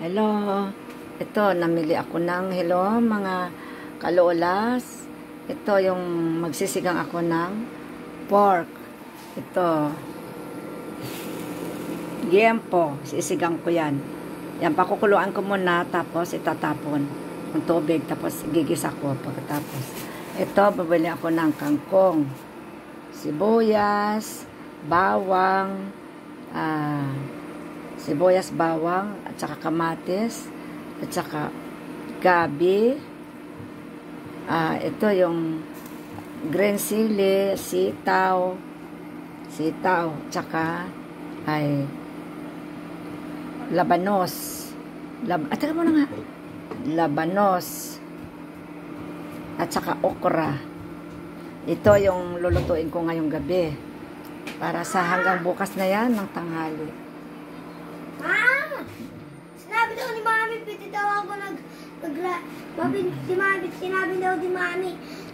Hello. Ito, namili ako ng hello mga kalolas. Ito yung magsisigang ako ng pork. Ito. Liempo. Sisigang ko yan. Yan, pakukuluan ko muna tapos itatapon ng tubig tapos gigisa ko pagkatapos. Ito, babili ako ng kangkong, sibuyas, bawang, bawang, at saka kamatis, at saka gabi. Ito yung green chili, sitaw, tsaka ay labanos. Teka muna nga. Labanos. At saka okra. Ito yung lulutuin ko ngayong gabi. Para sa hanggang bukas na yan ng tanghali. Sinabi daw ni Mami, pwede daw ako sinabi daw ni Mami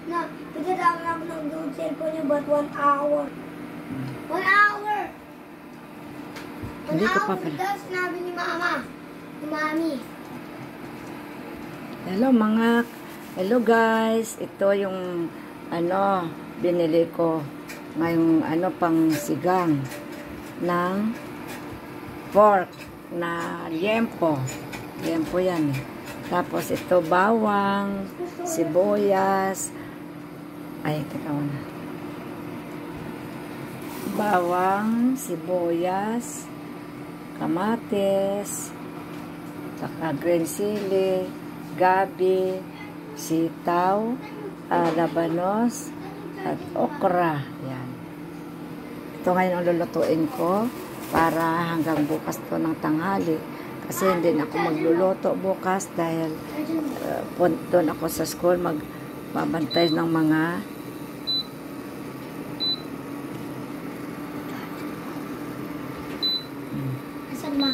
na pwede daw ako nag-doon cellphone niya but 1 hour. 1 hour! Hindi ko pa pala. Daw sinabi ni Mama. Ni Mami. Hello guys. Ito yung binili ko ngayong pang sigang ng pork na liempo. Liempo yan eh. Tapos ito bawang, sibuyas. Ay, teka muna. Bawang, sibuyas, kamatis, saka green chili, gabi, sitaw, labanos, at okra. Yan. Ito ngayon ang lulutuin ko para hanggang bukas to ng tanghali. Kasi hindi na ako magluluto bukas dahil doon ako sa school magbabantay ng mga Asan ma?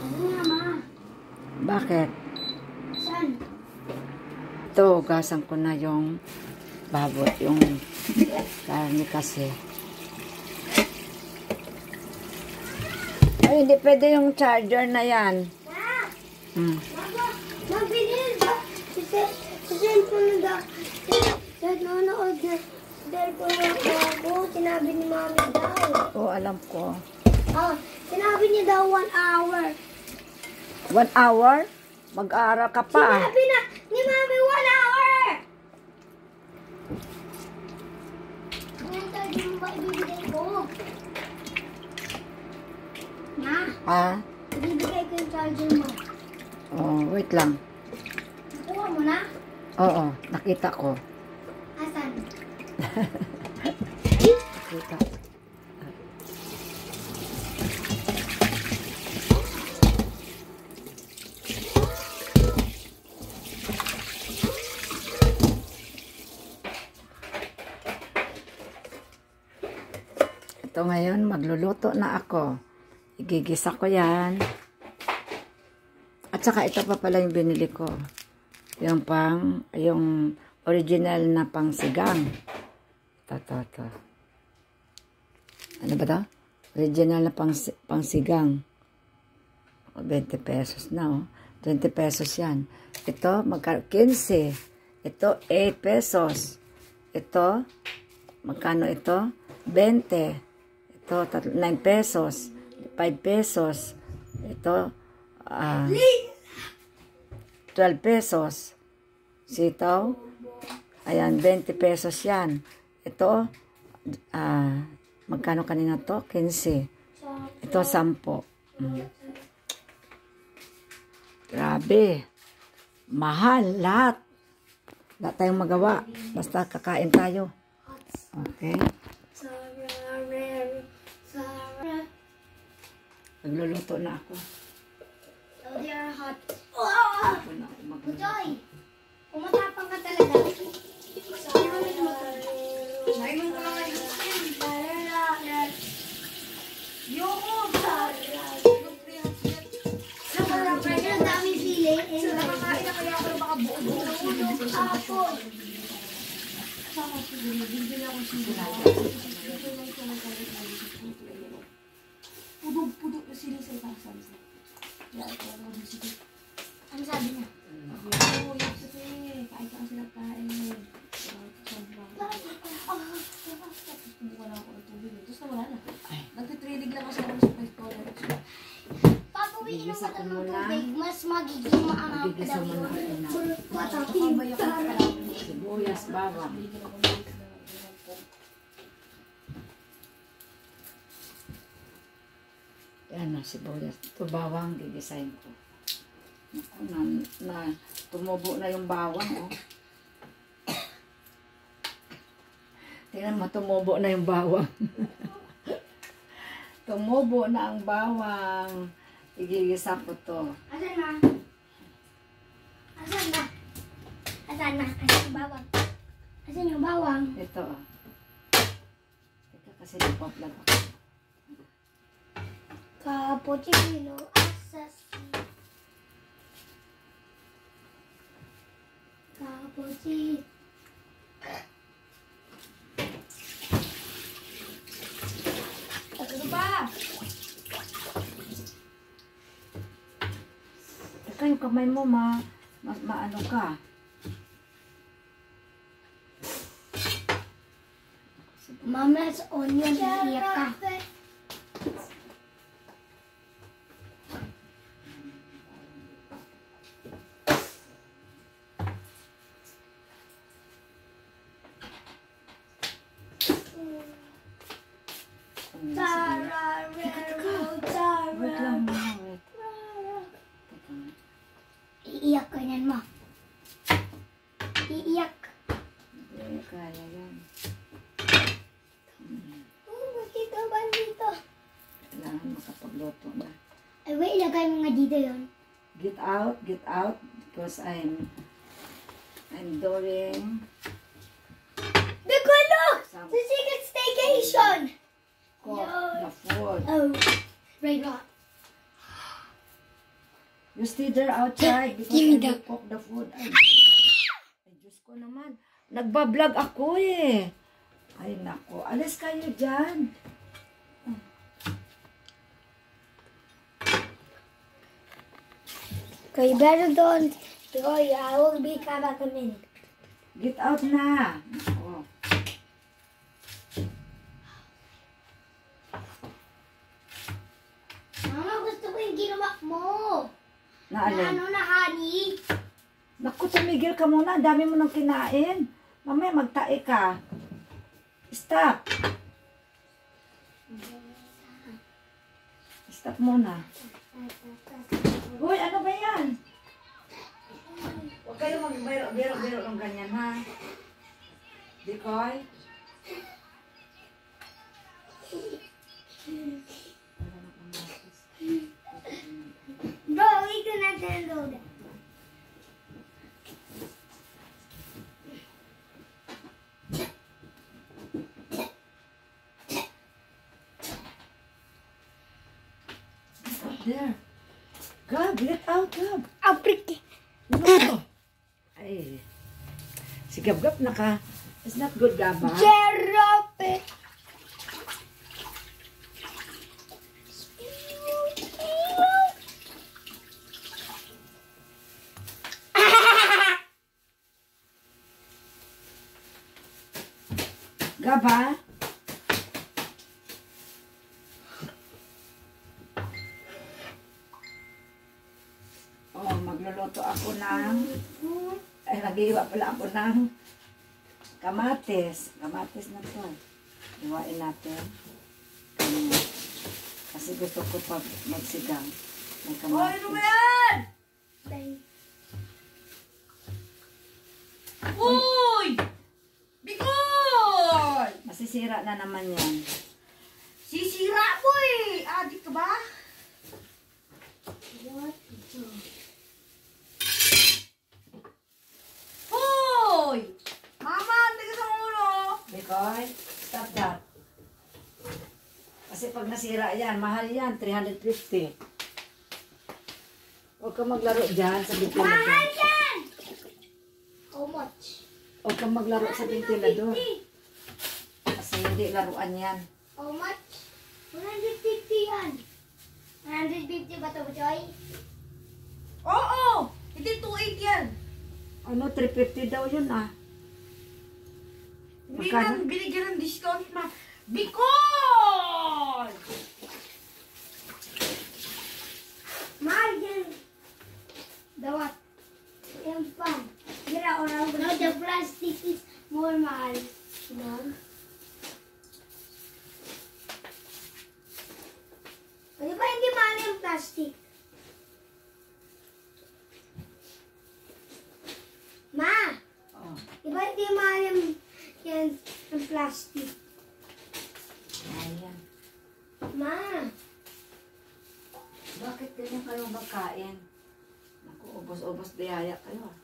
Asan nga ma? Bakit? Saan? Ito, gasan ko na yung babot, yung karne kasi. Ay, hindi pwede yung charger na yan. Mabinil ba? Sa cellphone na nanonood na cellphone na ako. Sinabi ni Mami daw. Oo, alam ko. Sinabi niya daw 1 hour. 1 hour? Mag-aaral ka pa. Sinabi na ni Mami 1 hour! Ngayon tayo mo ba ibibigay ko? Ma? Ibibigay ko yung charger mo. Oh, wait lang. Nakuha mo na? Oo, nakita ko. Asan? Nakita. Ito ngayon, magluluto na ako. Igigisa ko yan. At saka ito pa pala yung binili ko. Yung original na pangsigang. Ito. Ano ba ito? Original na pangsigang. 20 pesos na, oh. 20 pesos yan. Ito, 15. Ito, 8 pesos. Ito, magkano ito? 20. Ito, 9 pesos. 5 pesos. Ito, 12 pesos. Sitaw. Ayan, 20 pesos yan. Ito, magkano kanina to? 15. Ito, 10. Grabe. Mahal lahat. Lahat tayong magawa. Basta kakain tayo. Okay. Nagluluto na ako. Oh, they are hot. Joy! Kumatapang ka talaga. Ang daming sili. Nakakain na kaya ako baka buo-buo. Apple. Saka siguro, bigyan ako sila. Pudog-pudog. sinisay pa sabi siya. Kaya ito ako sige. Ano sabi niya? Oo, yung kasi kain ka kasi nagkain. Tapos kumuha lang ako ng tubig. Tapos nawala na. Nagtitrilig lang kasi ako sa first toilet. Papawiin naman ako ng tubig, mas magiging maangaw ka daw yun. Kabayo ka na lang. Sibuyas, bawang. Yan na, sibuyas. Ito bawang, gigisahin ko. Tumubo na yung bawang, oh. Tingnan mo, tumubo na yung bawang. Tumubo na ang bawang. Igigisa ko to. Asan na? Asan na? Asan na? Asan yung bawang? Asan yung bawang? Ito, oh. Teka, kasi nagpa-vlog ako. Cappuccino assassin. Cappuccino. Ano ba? Teka, yung kamay mo, maano ka. Mama's onion, iiyak ka. Wait lang muna, wait. Teka. Iiyak ka yan, ma. Iiyak. Hindi kaya yan. Oh, makita ba dito? Kailangan makapagluto na. Ay, wait, ilagay mo nga dito yun. Get out, because I'm doing Bigolo! some The secret staycation! cook the food. Oh, right on. You stay there outside because Give me I will that. cook the food. Ay, Diyos ko naman. Nagbablog ako eh. Ay, nako. Alis kayo dyan. Okay, better don't go. I will be come back a minute. Get out na. Nako. Mama, gusto ko yung ginawa mo. Na Naalin. ano na, honey? Naku, tumigil ka muna. Ang dami mo nang kinain. Mamaya magtae ka. Stop. Stop muna. Uy, ano ba yan? Huwag kayo magbiro-biro ng ganyan, ha? Dikoy? Bro, we cannot handle that. There. Gab, get out, Gab. Apriki. No. Ay. Si Gab-Gab naka. It's not good, Gab, ha? Jerope. Gab, ha? Oh, magluluto ako ng nag-iiwa pala ako ng kamatis. Kamatis na to. Iwain natin. Kasi gusto ko pag magsigang. May kamatis. Ano ba yan? Uy! Bicol! Masisira na naman yan. Sisira mo eh! Adik ka ba? What? Hoy! Mama, tigas ang ulo! Bikoy, stop that. Kasi pag nasira yan, mahal yan, 350. Huwag kang maglaro dyan sa ventilador. Mahal yan! How much? Huwag kang maglaro sa ventilador. Kasi hindi laruan yan. How much? 150 yan. 150 ba ito, Joy? Oo! Hindi 2.8 yan. Ano, 350 daw yun ah. Hindi Magkano? na binigyan ng discount ma. Because! Mahal yan. Dawat. Yan pa. Gira orang. No, the plastic is more mahal. No? Di ba hindi mahal yung plastic? Ma! Oh, Di ba hindi mahal yung plastic? ayan. Ma! Bakit ganyan kayo magkain? Naku, ubos-ubos biyaya kayo ah.